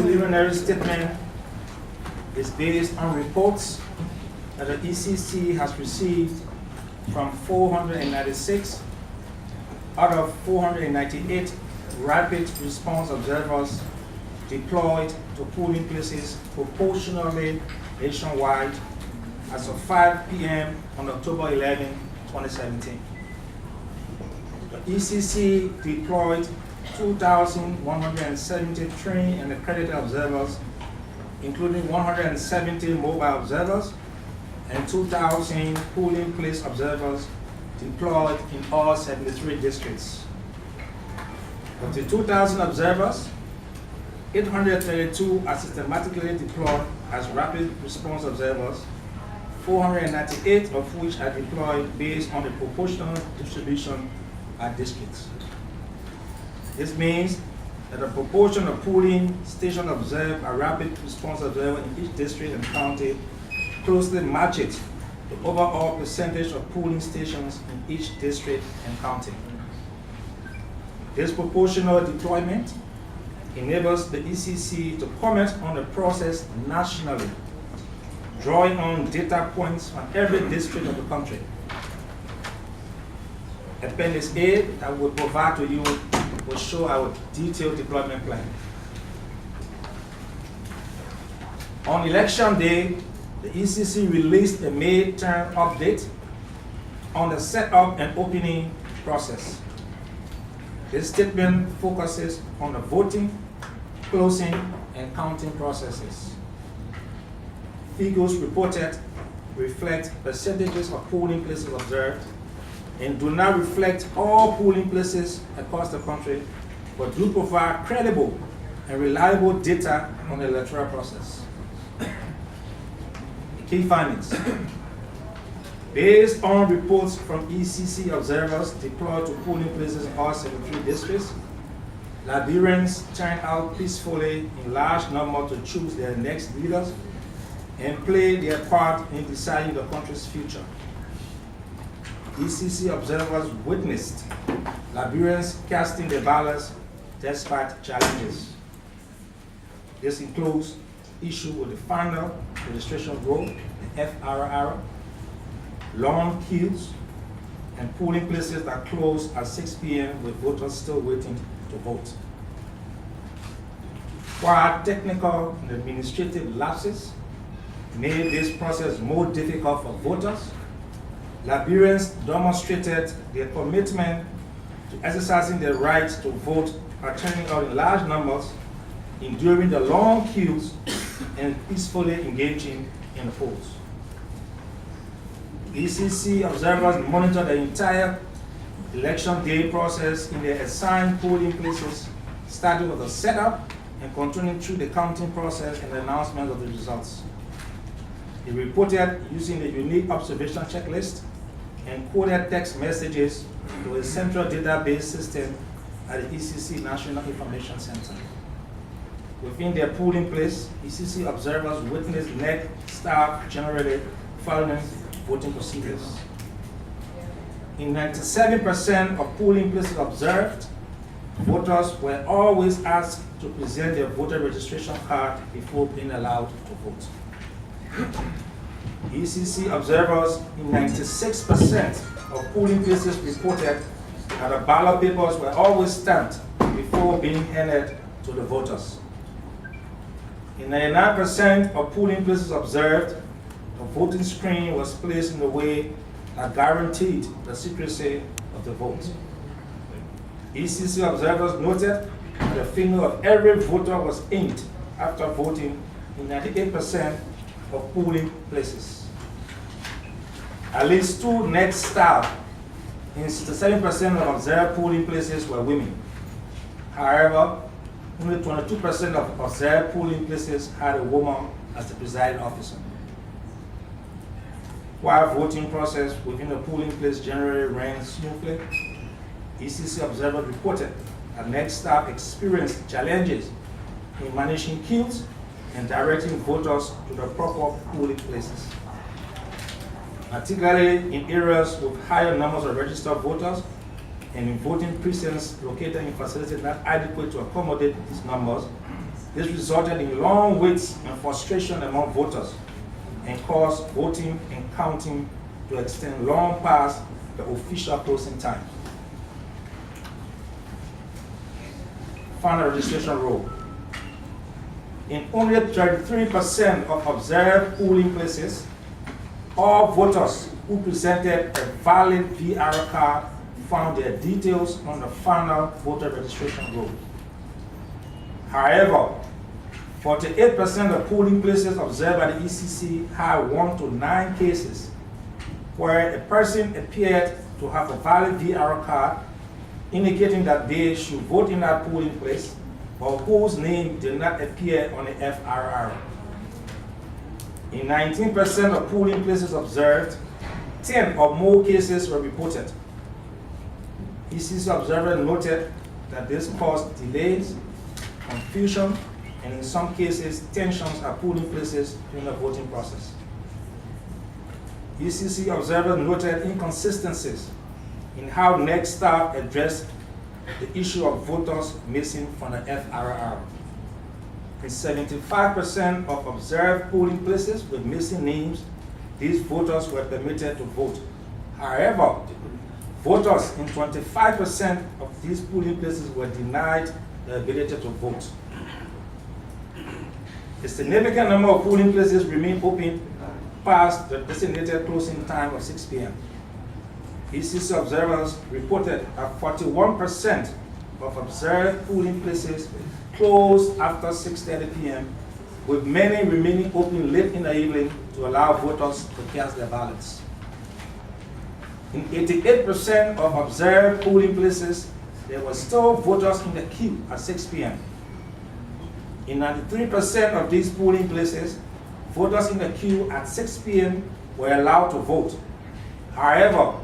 preliminary statement is based on reports that the ECC has received from 496 out of 498 rapid response observers deployed to polling places proportionally nationwide as of 5 p.m. on October 11, 2017. The ECC deployed 2,170 trained and accredited observers, including 170 mobile observers and 2,000 polling place observers deployed in all 73 districts. Of the 2,000 observers, 832 are systematically deployed as rapid response observers, 498 of which are deployed based on the proportional distribution at districts. This means that the proportion of polling station observed a rapid response observer in each district and county closely matches the overall percentage of polling stations in each district and county. This proportional deployment enables the ECC to comment on the process nationally, drawing on data points from every district of the country. Appendix A that we will provide to you will show our detailed deployment plan. On election day, the ECC released a May term update on the setup and opening process. This statement focuses on the voting, closing, and counting processes. Figures reported reflect percentages of polling places observed and do not reflect all polling places across the country, but do provide credible and reliable data on the electoral process. Key findings. Based on reports from ECC observers deployed to polling places in all 73 districts, Liberians turned out peacefully in large numbers to choose their next leaders and play their part in deciding the country's future. ECC observers witnessed Liberians casting their ballots despite challenges. This includes issue with the final registration roll, the FRR, long queues, and polling places that close at 6 p.m. with voters still waiting to vote. While technical and administrative lapses made this process more difficult for voters, Liberians demonstrated their commitment to exercising their right to vote by turning out in large numbers, enduring the long queues, and peacefully engaging in the polls. ECC observers monitor the entire election day process in their assigned polling places, starting with the setup and continuing through the counting process and the announcement of the results. They reported using a unique observation checklist and coded text messages to a central database system at the ECC National Information Center. Within their polling place, ECC observers witnessed NEC staff generally following voting procedures. In 97% of polling places observed, voters were always asked to present their voter registration card before being allowed to vote. ECC observers in 96% of polling places reported that the ballot papers were always stamped before being handed to the voters. In 99% of polling places observed, the voting screen was placed in a way that guaranteed the secrecy of the vote. ECC observers noted that the finger of every voter was inked after voting in 98% of polling places. At least two NEC staff in 67% of observed polling places were women. However, only 22% of observed polling places had a woman as the presiding officer. While voting process within the polling place generally ran smoothly, ECC observers reported that NEC staff experienced challenges in managing queues and directing voters to the proper polling places, particularly in areas with higher numbers of registered voters and in voting precincts located in facilities not adequate to accommodate these numbers. This resulted in long waits and frustration among voters and caused voting and counting to extend long past the official closing time. Final registration roll. In only 33% of observed polling places, all voters who presented a valid VR card found their details on the final voter registration roll. However, 48% of polling places observed by the ECC had 1 to 9 cases where a person appeared to have a valid VR card indicating that they should vote in that polling place, but whose name did not appear on the FRR. In 19% of polling places observed, 10 or more cases were reported. ECC observers noted that this caused delays, confusion, and in some cases, tensions at polling places during the voting process. ECC observers noted inconsistencies in how NEC staff addressed the issue of voters missing from the FRR. In 75% of observed polling places with missing names, these voters were permitted to vote. However, voters in 25% of these polling places were denied the ability to vote. A significant number of polling places remain open past the designated closing time of 6 p.m. ECC observers reported that 41% of observed polling places closed after 6:30 p.m., with many remaining open late in the evening to allow voters to cast their ballots. In 88% of observed polling places, there were still voters in the queue at 6 p.m. In 93% of these polling places, voters in the queue at 6 p.m. were allowed to vote. However,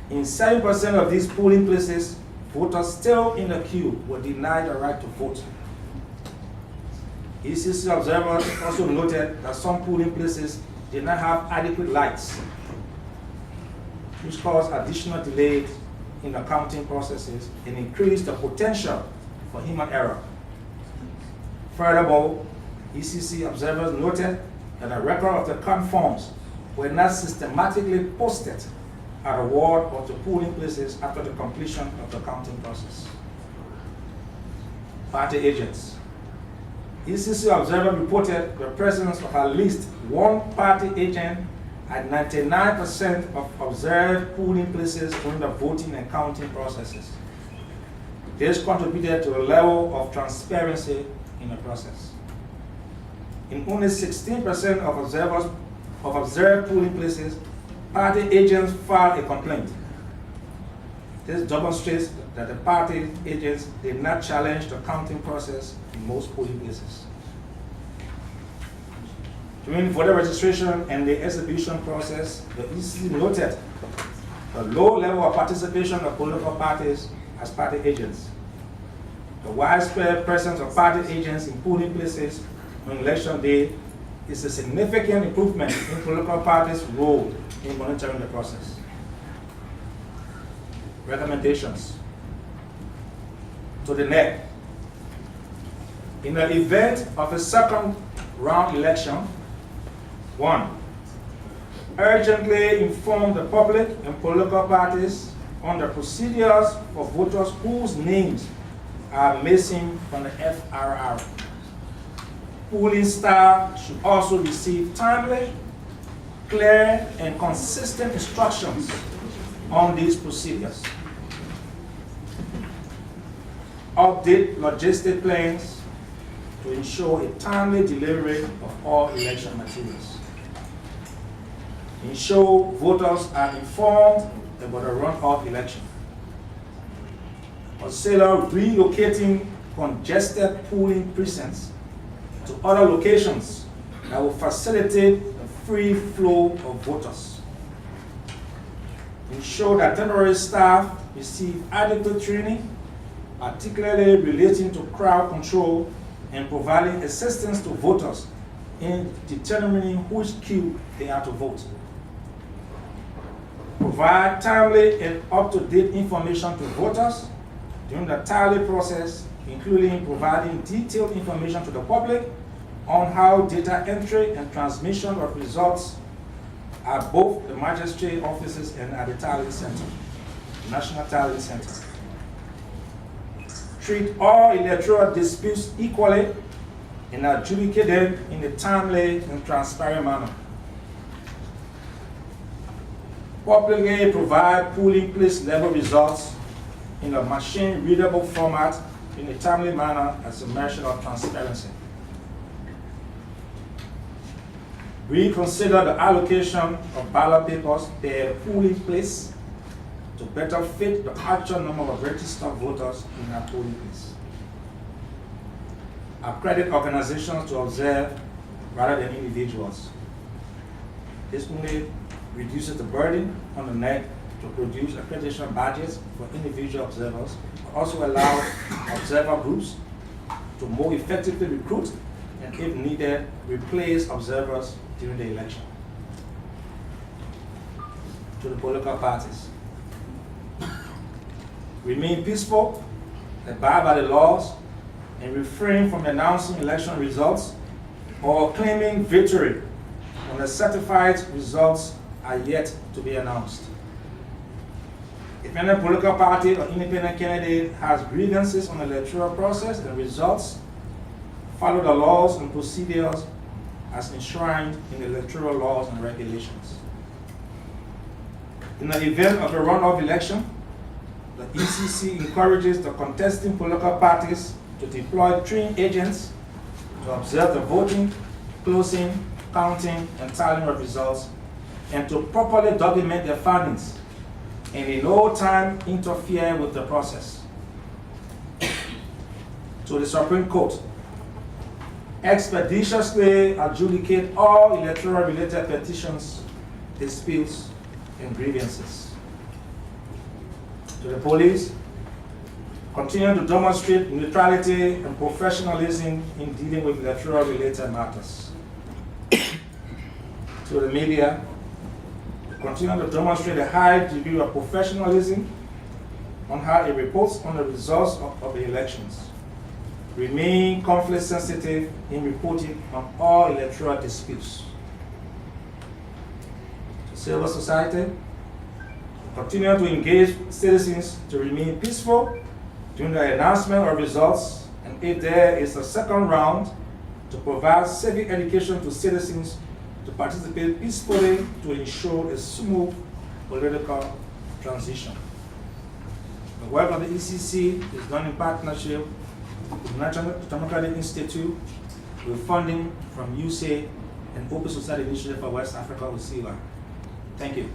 in 7% of these polling places, voters still in the queue were denied the right to vote. ECC observers also noted that some polling places did not have adequate lights, which caused additional delays in the counting processes and increased the potential for human error. Furthermore, ECC observers noted that a record of the count forms were not systematically posted at a ward or to polling places after the completion of the counting process. Party agents. ECC observer reported the presence of at least one party agent at 99% of observed polling places during the voting and counting processes. This contributed to a level of transparency in the process. In only 16% of observed polling places, party agents filed a complaint. This demonstrates that the party agents did not challenge the counting process in most polling places. During voter registration and the exhibition process, the ECC noted the low level of participation of political parties as party agents. The widespread presence of party agents in polling places on election day is a significant improvement in political parties' role in monitoring the process. Recommendations to the NEC. In the event of a second round election, 1. Urgently inform the public and political parties on the procedures for voters whose names are missing from the FRR. Polling staff should also receive timely, clear, and consistent instructions on these procedures. Update logistic plans to ensure a timely delivery of all election materials. Ensure voters are informed about the runoff election. Consider relocating congested polling precincts to other locations that will facilitate the free flow of voters. Ensure that temporary staff receive adequate training, particularly relating to crowd control and providing assistance to voters in determining which queue they are to vote. Provide timely and up-to-date information to voters during the tally process including providing detailed information to the public on how data entry and transmission of results at both the magistrate offices and at the tallying center, National Tallying Center. Treat all electoral disputes equally and adjudicate them in a timely and transparent manner. Publicly provide polling place level results in a machine-readable format in a timely manner as a measure of transparency. Reconsider the allocation of ballot papers per polling place to better fit the actual number of registered voters in that polling place. Accredit organizations to observe rather than individuals. This only reduces the burden on the NEC to produce accreditation badges for individual observers, but also allow observer groups to more effectively recruit and, if needed, replace observers during the election. To the political parties. Remain peaceful, abide by the laws, and refrain from announcing election results or claiming victory when the certified results are yet to be announced. If any political party or independent candidate has grievances on the electoral process and results, follow the laws and procedures as enshrined in the electoral laws and regulations. In the event of a runoff election, the ECC encourages the contesting political parties to deploy trained agents to observe the voting, closing, counting, and tallying of results, and to properly document their findings, and in no time interfere with the process. To the Supreme Court, expeditiously adjudicate all electoral-related petitions, disputes, and grievances. To the police, continue to demonstrate neutrality and professionalism in dealing with electoral-related matters. To the media, continue to demonstrate a high degree of professionalism on how it reports on the results of the elections. Remain conflict sensitive in reporting on all electoral disputes. To civil society, continue to engage citizens to remain peaceful during the announcement of results, and if there is a second round, to provide civic education to citizens to participate peacefully to ensure a smooth political transition. The work of the ECC is done in partnership with the National Democratic Institute with funding from USAID and Open Society Initiative for West Africa, USIWA. Thank you.